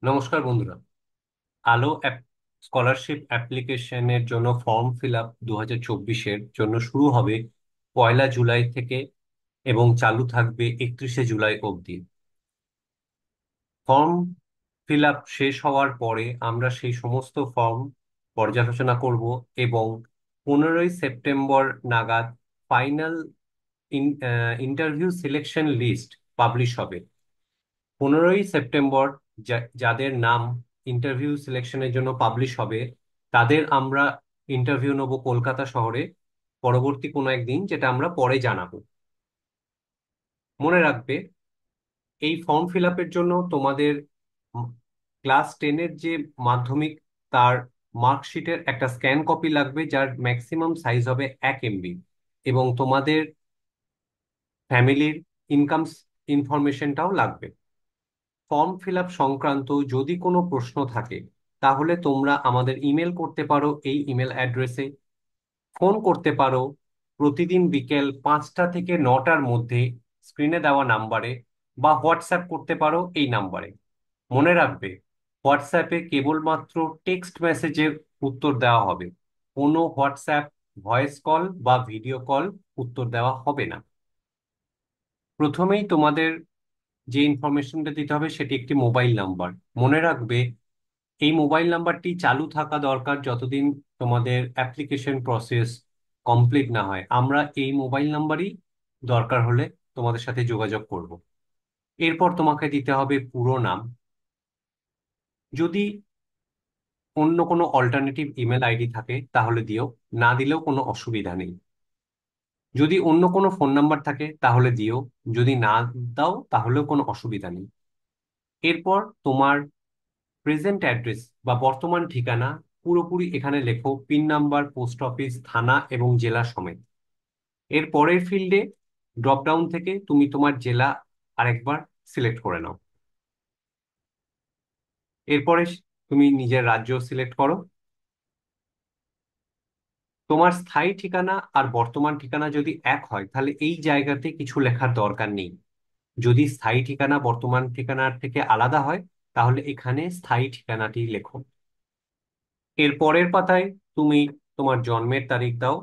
নমস্কার বন্ধুরা। আলো স্কলারশিপ অ্যাপ্লিকেশনের জন্য ফর্ম ফিল আপ 2024-এর জন্য শুরু হবে 1 জুলাই থেকে এবং চালু থাকবে 31 জুলাই অবধি। ফর্ম ফিল আপ শেষ হওয়ার পরে আমরা সেই সমস্ত ফর্ম পর্যালোচনা করব এবং 15ই সেপ্টেম্বর নাগাদ final interview selection list publish হবে। 15ই সেপ্টেম্বর যাদের নাম ইন্টারভিউ সিলেকশনের জন্য পাবলিশ হবে তাদের আমরা ইন্টারভিউ নেব কলকাতা শহরে পরবর্তী কোনো একদিন, যেটা আমরা পরে জানাবো। মনে রাখবে, এই ফর্ম ফিল আপের জন্য তোমাদের ক্লাস 10-এর যে মাধ্যমিক, তার মার্কশিটের একটা স্ক্যান কপি লাগবে, যার ম্যাক্সিমাম সাইজ হবে 1 MB, এবং তোমাদের ফ্যামিলির ইনকাম ইনফরমেশনটাও লাগবে। ফর্ম ফিল আপ সংক্রান্ত যদি কোনো প্রশ্ন থাকে তাহলে তোমরা আমাদের ইমেল করতে পারো এই ইমেল অ্যাড্রেসে, ফোন করতে পারো প্রতিদিন বিকেল 5টা থেকে 9টার মধ্যে স্ক্রিনে দেওয়া নাম্বারে, বা হোয়াটসঅ্যাপ করতে পারো এই নাম্বারে। মনে রাখবে, হোয়াটসঅ্যাপে কেবলমাত্র টেক্সট মেসেজের উত্তর দেওয়া হবে, কোনো হোয়াটসঅ্যাপ ভয়েস কল বা ভিডিও কল উত্তর দেওয়া হবে না। প্রথমেই তোমাদের যে ইনফরমেশনটা দিতে হবে সেটি একটি মোবাইল নাম্বার। মনে রাখবে, এই মোবাইল নাম্বারটি চালু থাকা দরকার যতদিন তোমাদের অ্যাপ্লিকেশন প্রসেস কমপ্লিট না হয়। আমরা এই মোবাইল নাম্বারই দরকার হলে তোমাদের সাথে যোগাযোগ করব। এরপর তোমাকে দিতে হবে পুরো নাম। যদি অন্য কোনো অল্টারনেটিভ ইমেল আইডি থাকে তাহলে দিও, না দিলেও কোনো অসুবিধা নেই। যদি অন্য কোনো ফোন নাম্বার থাকে তাহলে দিও, যদি না দাও তাহলেও কোনো অসুবিধা নেই। এরপর তোমার প্রেজেন্ট অ্যাড্রেস বা বর্তমান ঠিকানা পুরোপুরি এখানে লেখো, পিন নাম্বার, পোস্ট অফিস, থানা এবং জেলা সমেত। এর পরের ফিল্ডে ড্রপ ডাউন থেকে তুমি তোমার জেলা আরেকবার সিলেক্ট করে নাও। এরপরে তুমি নিজের রাজ্য সিলেক্ট করো। তোমার স্থায়ী ঠিকানা আর বর্তমান ঠিকানা যদি এক হয় তাহলে এই জায়গাতে কিছু লেখার দরকার নেই। যদি স্থায়ী ঠিকানা বর্তমান ঠিকানার থেকে আলাদা হয় তাহলে এখানে স্থায়ী ঠিকানাটি লেখো। এর পরের পাতায় তুমি তোমার জন্মের তারিখ দাও।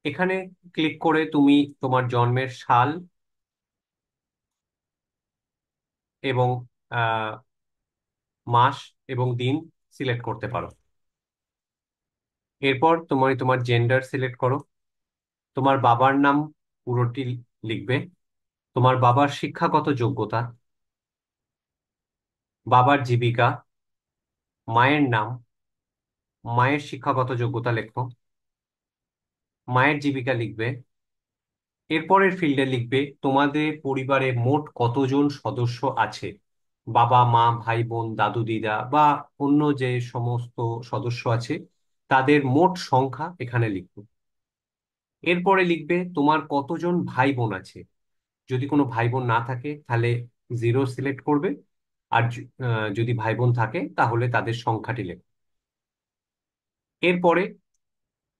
এখানে ক্লিক করে তুমি তোমার জন্মের সাল এবং আহ, মাস এবং দিন সিলেক্ট করতে পারো। এরপর তুমি তোমার জেন্ডার সিলেক্ট করো। তোমার বাবার নাম পুরোটি লিখবে, তোমার বাবার শিক্ষাগত যোগ্যতা, বাবার জীবিকা, মায়ের নাম, মায়ের শিক্ষাগত যোগ্যতা লেখো, মায়ের জীবিকা লিখবে। এরপরের ফিল্ডে লিখবে তোমাদের পরিবারে মোট কতজন সদস্য আছে, বাবা মা ভাই বোন দাদু দিদা বা অন্য যে সমস্ত সদস্য আছে তাদের মোট সংখ্যা এখানে লিখবে। এরপরে লিখবে তোমার কতজন ভাই বোন আছে। যদি কোনো ভাই বোন না থাকে তাহলে 0 সিলেক্ট করবে, আর যদি ভাই বোন থাকে তাহলে তাদের সংখ্যাটি লেখো। এরপরে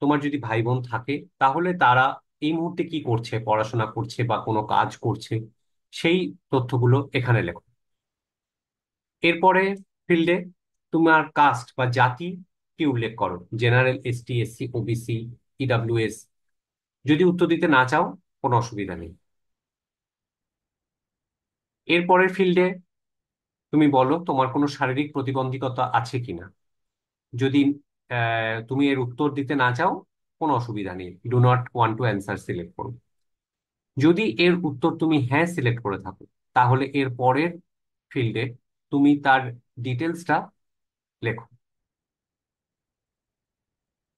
তোমার যদি ভাই বোন থাকে তাহলে তারা এই মুহূর্তে কি করছে, পড়াশোনা করছে বা কোনো কাজ করছে, সেই তথ্যগুলো এখানে লেখো। এরপরে ফিল্ডে তোমার কাস্ট বা জাতি কি উল্লেখ করো, general, ST, SC, OBC, EWS. যদি উত্তর দিতে না চাও কোনো অসুবিধা নেই। এরপরের ফিল্ডে তুমি বলো তোমার কোনো শারীরিক প্রতিবন্ধকতা আছে কিনা। যদি তুমি এর উত্তর দিতে না চাও কোনো অসুবিধা নেই, do not want to answer select করো। যদি এর উত্তর তুমি হ্যাঁ সিলেক্ট করে থাকো তাহলে এর পরের ফিল্ডে তুমি তার ডিটেলসটা লেখো।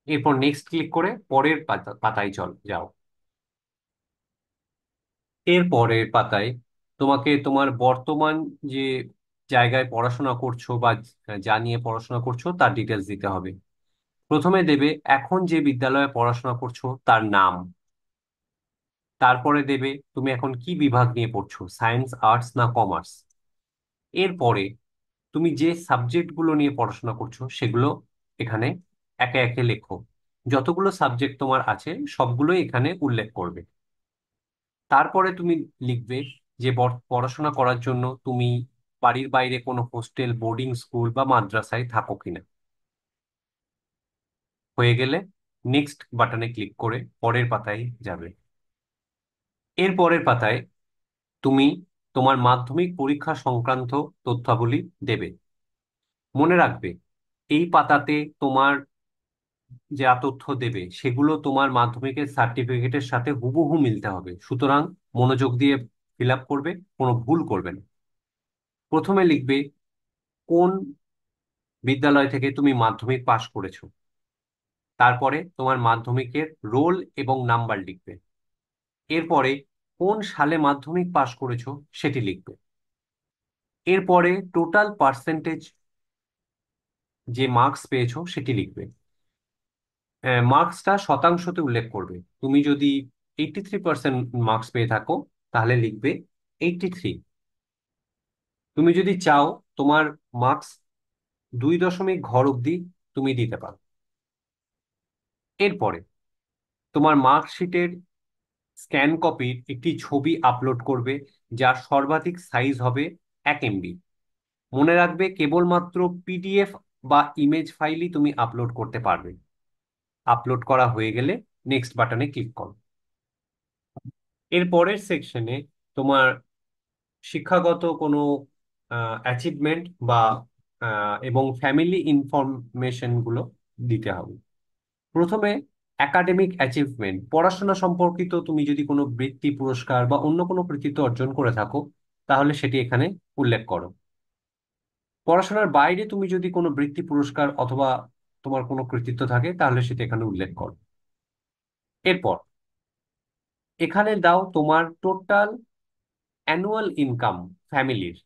এরপর নেক্সট ক্লিক করে পরের পাতায় যাও। এর পরের পাতায় তোমাকে তোমার বর্তমান যে জায়গায় পড়াশোনা করছো বা যা নিয়ে পড়াশোনা করছো তার ডিটেলস দিতে হবে। প্রথমে দেবে এখন যে বিদ্যালয়ে পড়াশোনা করছো তার নাম। তারপরে দেবে তুমি এখন কি বিভাগ নিয়ে পড়ছো, সায়েন্স, আর্টস না কমার্স। এরপরে তুমি যে সাবজেক্টগুলো নিয়ে পড়াশোনা করছো সেগুলো এখানে একে একে লেখো। যতগুলো সাবজেক্ট তোমার আছে সবগুলোই এখানে উল্লেখ করবে। তারপরে তুমি লিখবে যে পড়াশোনা করার জন্য তুমি বাড়ির বাইরে কোনো হোস্টেল, বোর্ডিং স্কুল বা মাদ্রাসায় থাকো কিনা। হয়ে গেলে নেক্সট বাটনে ক্লিক করে পরের পাতায় যাবে। এর পরের পাতায় তুমি তোমার মাধ্যমিক পরীক্ষা সংক্রান্ত তথ্যাবলী দেবে। মনে রাখবে, এই পাতাতে তোমার যা তথ্য দেবে সেগুলো তোমার মাধ্যমিকের সার্টিফিকেটের সাথে হুবহু মিলতে হবে, সুতরাং মনোযোগ দিয়ে ফিল আপ করবে, কোনো ভুল করবে না। প্রথমে লিখবে কোন বিদ্যালয় থেকে তুমি মাধ্যমিক পাশ করেছো। তারপরে তোমার মাধ্যমিকের রোল এবং নাম্বার লিখবে। এরপরে কোন সালে মাধ্যমিক পাশ করেছো সেটি লিখবে। এরপরে টোটাল পার্সেন্টেজ যে মার্কস পেয়েছো সেটি লিখবে। মার্কসটা শতাংশতে উল্লেখ করবে। তুমি যদি 83% মার্কস পেয়ে থাকো তাহলে লিখবে 83। তুমি যদি চাও তোমার মার্কস 2 দশমিক ঘর অবধি তুমি দিতে পারো। এরপরে তোমার মার্কশিটের স্ক্যান কপির একটি ছবি আপলোড করবে, যার সর্বাধিক সাইজ হবে 1 MB। মনে রাখবে, কেবলমাত্র পিডিএফ বা ইমেজ ফাইলই তুমি আপলোড করতে পারবে। আপলোড করা হয়ে গেলে নেক্সট বাটনে ক্লিক করো। এর পরের সেকশনে তোমার শিক্ষাগত কোনো অ্যাচিভমেন্ট বা এবং ফ্যামিলি ইনফরমেশন গুলো দিতে হবে। প্রথমে একাডেমিক অ্যাচিভমেন্ট, পড়াশোনা সম্পর্কিত তুমি যদি কোনো বৃত্তি, পুরস্কার বা অন্য কোনো কৃতিত্ব অর্জন করে থাকো তাহলে সেটি এখানে উল্লেখ করো। পড়াশোনার বাইরে তুমি যদি কোনো বৃত্তি, পুরস্কার অথবা তোমার কোনো কৃতিত্ব থাকে তাহলে সেটা এখানে উল্লেখ করো। এরপর এখানে দাও তোমার টোটাল অ্যানুয়াল ইনকাম ফ্যামিলির।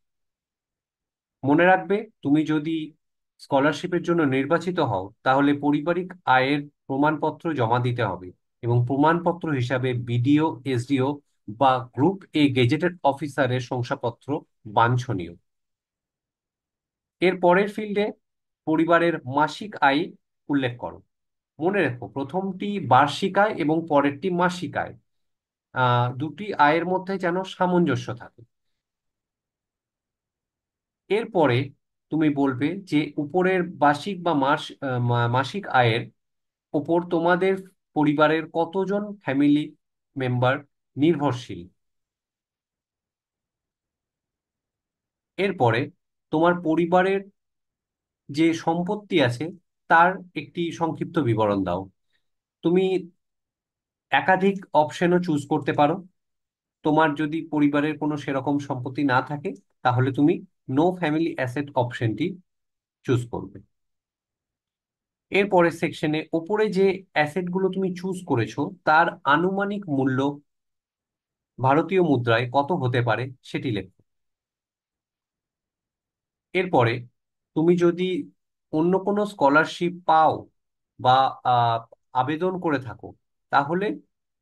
মনে রাখবে, তুমি যদি স্কলারশিপের জন্য নির্বাচিত হও তাহলে পারিবারিক আয়ের প্রমাণপত্র জমা দিতে হবে, এবং প্রমাণপত্র হিসাবে বিডিও, এসডিও বা গ্রুপ এ গেজেটেড অফিসারের শংসাপত্র বাঞ্ছনীয়। এর পরের ফিল্ডে পরিবারের মাসিক আয় উল্লেখ করো। মনে রেখো, প্রথমটি বার্ষিক আয় এবং পরেরটি মাসিক আয়। দুটি আয়ের মধ্যে যেন সামঞ্জস্য থাকে। এরপরে তুমি বলবে যে উপরের বার্ষিক বা মাসিক আয়ের ওপর তোমাদের পরিবারের কতজন ফ্যামিলি মেম্বার নির্ভরশীল। এরপরে তোমার পরিবারের যে সম্পত্তি আছে তার একটি সংক্ষিপ্ত বিবরণ দাও। তুমি একাধিক অপশনও চুজ করতে পারো। তোমার যদি পরিবারের কোনো সেরকম সম্পত্তি না থাকে তাহলে তুমি নো ফ্যামিলি অ্যাসেট অপশনটি চুজ করবে। এরপরের সেকশনে ওপরে যে অ্যাসেটগুলো তুমি চুজ করেছো তার আনুমানিক মূল্য ভারতীয় মুদ্রায় কত হতে পারে সেটি লেখো। এরপরে তুমি যদি অন্য কোনো স্কলারশিপ পাও বা আহ, আবেদন করে থাকো তাহলে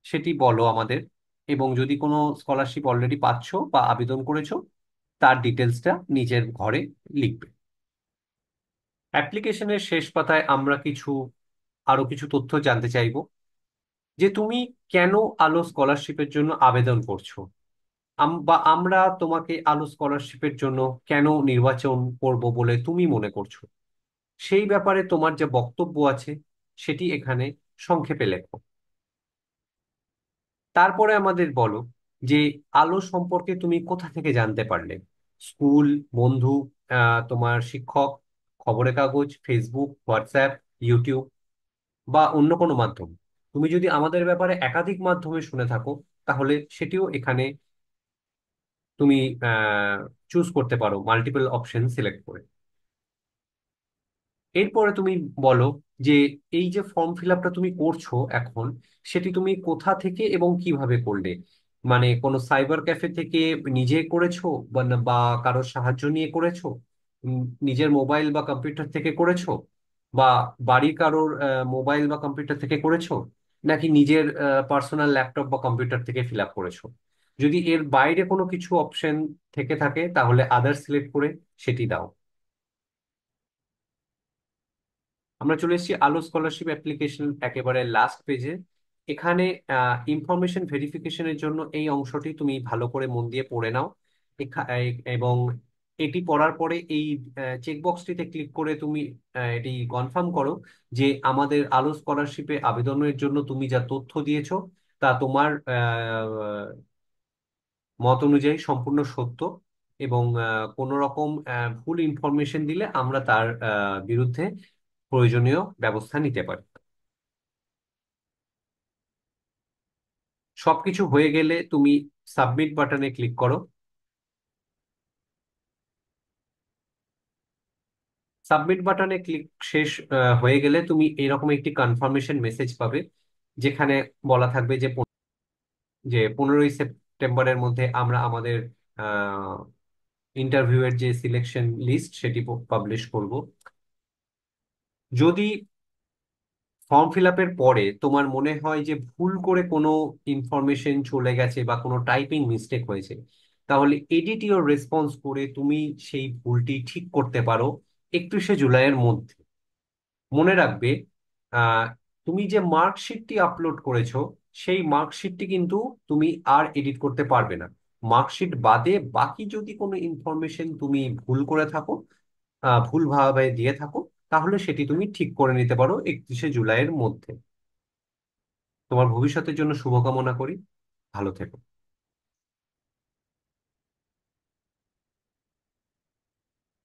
সেটি বলো আমাদের, এবং যদি কোনো স্কলারশিপ অলরেডি পাচ্ছো বা আবেদন করেছো তার ডিটেলসটা নিজের ঘরে লিখবে। অ্যাপ্লিকেশনের শেষ পাতায় আমরা আরো কিছু তথ্য জানতে চাইবো, যে তুমি কেন আলো স্কলারশিপের জন্য আবেদন করছো, বা আমরা তোমাকে আলো স্কলারশিপের জন্য কেন নির্বাচন করব বলে তুমি মনে করছো। সেই ব্যাপারে তোমার যে বক্তব্য আছে সেটি এখানে সংক্ষেপে লেখো। তারপরে আমাদের বলো যে আলো সম্পর্কে তুমি কোথা থেকে জানতে পারলে। স্কুল, বন্ধু, তোমার শিক্ষক, খবরের কাগজ, ফেসবুক, হোয়াটসঅ্যাপ, ইউটিউব বা অন্য কোনো মাধ্যম। তুমি যদি আমাদের ব্যাপারে একাধিক মাধ্যমে শুনে থাকো তাহলে সেটিও এখানে তুমি চুজ করতে পারো, মাল্টিপল অপশন সিলেক্ট করে। এরপরে তুমি বলো যে এই যে ফর্ম ফিল আপটা তুমি করছো এখন, সেটি তুমি কোথা থেকে এবং কিভাবে করলে। মানে কোনো সাইবার ক্যাফে থেকে নিজে করেছো, বা কারোর সাহায্য নিয়ে করেছো, নিজের মোবাইল বা কম্পিউটার থেকে করেছো, বা বাড়ির কারোর মোবাইল বা কম্পিউটার থেকে করেছো, নাকি নিজের পার্সোনাল ল্যাপটপ বা কম্পিউটার থেকে ফিল আপ করেছো। যদি এর বাইরে কোনো কিছু অপশন থেকে থাকে তাহলে আদার সিলেক্ট করে সেটি দাও। আমরা চলে এসেছি আলো স্কলারশিপ অ্যাপ্লিকেশন একেবারে লাস্ট পেজে। এখানে ইনফরমেশন ভেরিফিকেশনের জন্য এই অংশটি তুমি ভালো করে মন দিয়ে পড়ে নাও। এবং এটি পড়ার পরে এই চেকবক্সটিতে ক্লিক করে তুমি এটি কনফার্ম করো যে আমাদের আলো স্কলারশিপে আবেদনের জন্য তুমি যা তথ্য দিয়েছো তা তোমার মত অনুযায়ী সম্পূর্ণ সত্য, এবং কোনো রকম ভুল ইনফরমেশন দিলে আমরা তার বিরুদ্ধে প্রয়োজনীয় ব্যবস্থা নিতে পারি। সবকিছু হয়ে গেলে তুমি সাবমিট বাটনে ক্লিক করো। সাবমিট বাটনে ক্লিক শেষ হয়ে গেলে তুমি এরকম একটি কনফার্মেশন মেসেজ পাবে, যেখানে বলা থাকবে যে 15ই সেপ্টেম্বরের মধ্যে আমরা আমাদের ইন্টারভিউ এর যে সিলেকশন লিস্ট সেটি পাবলিশ করব। যদি ফর্ম ফিল আপের পরে তোমার মনে হয় যে ভুল করে কোনো ইনফরমেশন চলে গেছে বা কোনো টাইপিং মিস্টেক হয়েছে, তাহলে এডিট ইওর রেসপন্স করে তুমি সেই ভুলটি ঠিক করতে পারো 31শে জুলাইয়ের মধ্যে। মনে রাখবে, আহ, তুমি যে মার্কশিটটি আপলোড করেছো সেই মার্কশিটটি কিন্তু তুমি আর এডিট করতে পারবে না। মার্কশিট বাদে বাকি যদি কোনো ইনফরমেশন তুমি ভুল করে থাকো, ভুলভাবে দিয়ে থাকো, তাহলে সেটি তুমি ঠিক করে নিতে পারো 31শে জুলাইয়ের মধ্যে। তোমার ভবিষ্যতের জন্য শুভকামনা করি। ভালো থেকো।